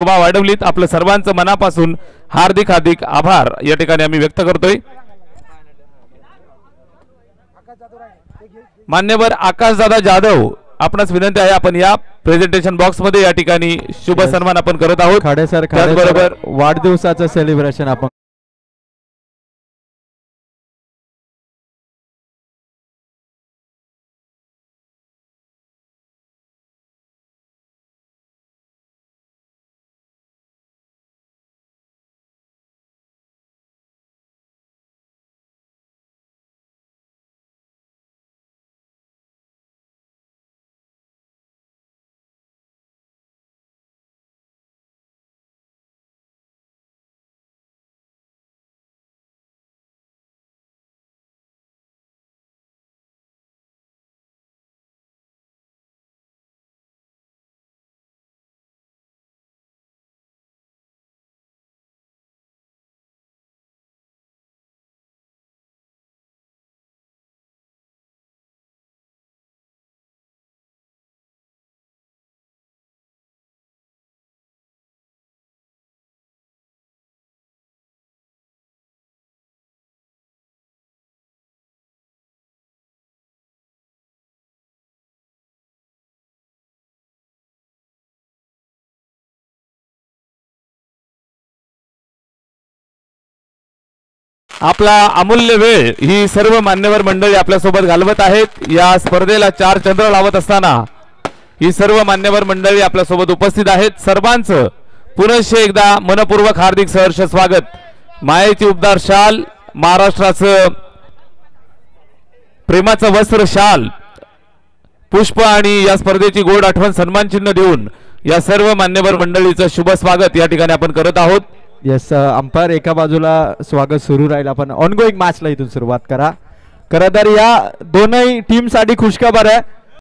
शोभा वाढवलीत. आपलं सर्वांचं मनापासून हार्दिक हार्दिक आभार या ठिकाणी आम्ही व्यक्त करतोय. मान्यवर आकाशदादा जाधव आपणास विनंती आहे आपण या प्रेझेंटेशन बॉक्स मध्ये या ठिकाणी शुभ सन्मान आपण करत आहोत. खाडे सर त्याचबरोबर वाढदिवसाचं सेलिब्रेशन आपण आपला अमूल्य वेळ ही सर्व मान्यवर मंडळी आपल्या सोबत घालवत आहेत. या स्पर्धेला 4 चंद्र लावत असताना ही सर्व मान्यवर मंडळी आपल्या सोबत उपस्थित आहेत. सर्वांचं पुनश्च एकदा मनपूर्वक हार्दिक सहर्ष स्वागत. मायेची उबदार शाल, महाराष्ट्राचं प्रेमाचं वस्त्र शाल, पुष्प आणि या स्पर्धेची गोड आठवण सन्मान चिन्ह देऊन या सर्व मान्यवर मंडळीचं शुभ स्वागत या ठिकाणी आपण करत आहोत. येस अंपायर एका बाजूला स्वागत सुरू राहील. आपण ऑनगोईंग मॅचला इथून सुरुवात करा. खरं तर या दोनही टीम साठी खुशखबर आहे.